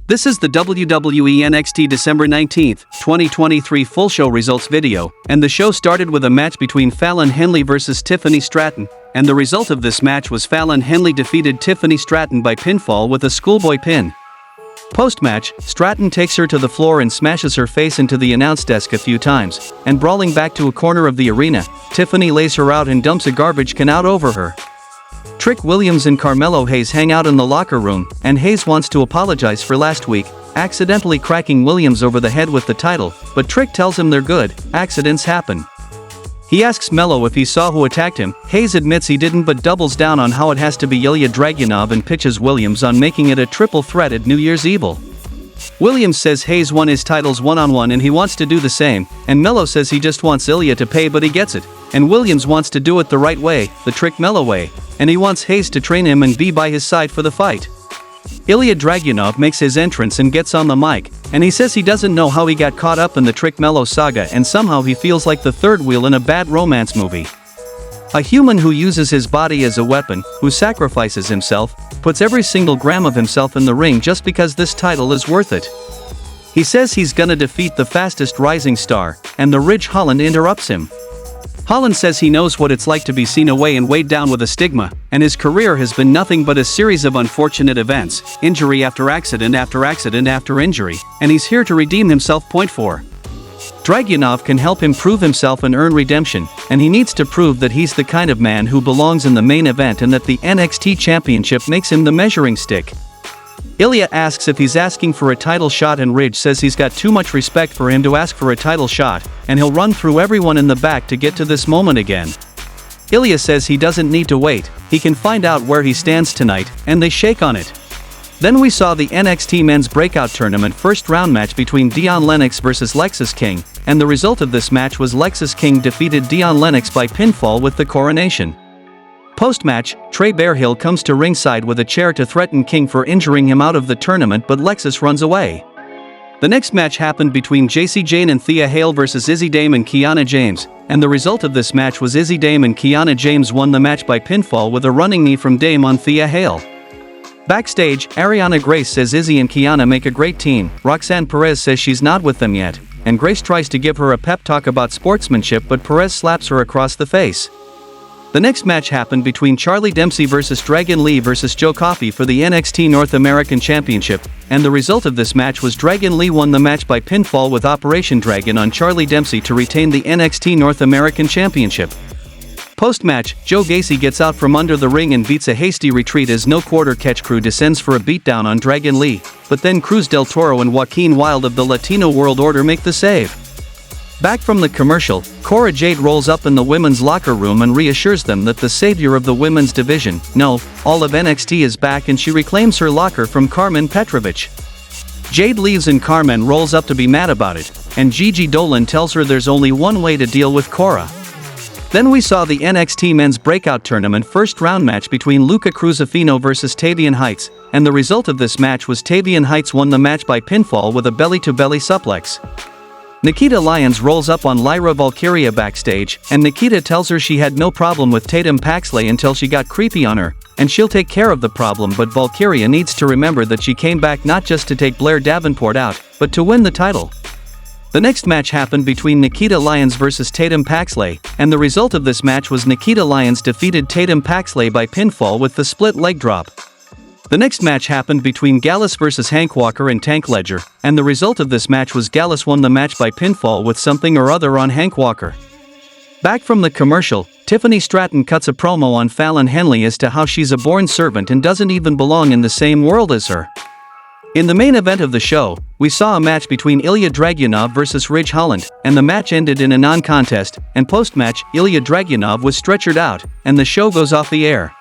This is the WWE NXT December 19, 2023 full show results video, and the show started with a match between Fallon Henley vs Tiffany Stratton, and the result of this match was Fallon Henley defeated Tiffany Stratton by pinfall with a schoolboy pin. Post-match, Stratton takes her to the floor and smashes her face into the announce desk a few times, and brawling back to a corner of the arena, Tiffany lays her out and dumps a garbage can out over her. Trick Williams and Carmelo Hayes hang out in the locker room, and Hayes wants to apologize for last week, accidentally cracking Williams over the head with the title, but Trick tells him they're good, accidents happen. He asks Melo if he saw who attacked him. Hayes admits he didn't but doubles down on how it has to be Ilja Dragunov and pitches Williams on making it a triple threat at New Year's Evil. Williams says Hayes won his titles one-on-one and he wants to do the same, and Melo says he just wants Ilja to pay but he gets it, and Williams wants to do it the right way, the Trick Melo way, and he wants Hayes to train him and be by his side for the fight. Ilja Dragunov makes his entrance and gets on the mic, and he says he doesn't know how he got caught up in the Trick Melo saga and somehow he feels like the third wheel in a bad romance movie. A human who uses his body as a weapon, who sacrifices himself, puts every single gram of himself in the ring just because this title is worth it. He says he's gonna defeat the fastest rising star, and the Ridge Holland interrupts him. Holland says he knows what it's like to be seen away and weighed down with a stigma, and his career has been nothing but a series of unfortunate events, injury after accident after accident after injury, and he's here to redeem himself. Point 4. Dragunov can help him prove himself and earn redemption, and he needs to prove that he's the kind of man who belongs in the main event and that the NXT Championship makes him the measuring stick. Ilja asks if he's asking for a title shot and Ridge says he's got too much respect for him to ask for a title shot, and he'll run through everyone in the back to get to this moment again. Ilja says he doesn't need to wait, he can find out where he stands tonight, and they shake on it. Then we saw the NXT Men's Breakout Tournament first round match between Dion Lennox vs Lexis King, and the result of this match was Lexis King defeated Dion Lennox by pinfall with the coronation. Post-match, Trey Bearhill comes to ringside with a chair to threaten King for injuring him out of the tournament but Lexis runs away. The next match happened between Jacy Jayne and Thea Hale vs Izzy Dame and Kiana James, and the result of this match was Izzy Dame and Kiana James won the match by pinfall with a running knee from Dame on Thea Hale. Backstage, Ariana Grace says Izzy and Kiana make a great team, Roxanne Perez says she's not with them yet, and Grace tries to give her a pep talk about sportsmanship but Perez slaps her across the face. The next match happened between Charlie Dempsey vs Dragon Lee vs Joe Coffey for the NXT North American Championship, and the result of this match was Dragon Lee won the match by pinfall with Operation Dragon on Charlie Dempsey to retain the NXT North American Championship. Post-match, Joe Gacy gets out from under the ring and beats a hasty retreat as No Quarter Catch Crew descends for a beatdown on Dragon Lee, but then Cruz del Toro and Joaquin Wilde of the Latino World Order make the save. Back from the commercial, Cora Jade rolls up in the women's locker room and reassures them that the savior of the women's division, no, all of NXT is back, and she reclaims her locker from Carmen Petrovich. Jade leaves and Carmen rolls up to be mad about it, and Gigi Dolan tells her there's only one way to deal with Cora. Then we saw the NXT Men's Breakout Tournament first round match between Luca Cruzifino vs Tavian Heights, and the result of this match was Tavian Heights won the match by pinfall with a belly-to-belly suplex. Nikkita Lyons rolls up on Lyra Valkyria backstage, and Nikkita tells her she had no problem with Tatum Paxley until she got creepy on her, and she'll take care of the problem, but Valkyria needs to remember that she came back not just to take Blair Davenport out, but to win the title. The next match happened between Nikkita Lyons vs Tatum Paxley, and the result of this match was Nikkita Lyons defeated Tatum Paxley by pinfall with the split leg drop. The next match happened between Gallus vs Hank Walker and Tank Ledger, and the result of this match was Gallus won the match by pinfall with something or other on Hank Walker. Back from the commercial, Tiffany Stratton cuts a promo on Fallon Henley as to how she's a born servant and doesn't even belong in the same world as her. In the main event of the show, we saw a match between Ilja Dragunov vs Ridge Holland, and the match ended in a non-contest, and post-match, Ilja Dragunov was stretchered out, and the show goes off the air.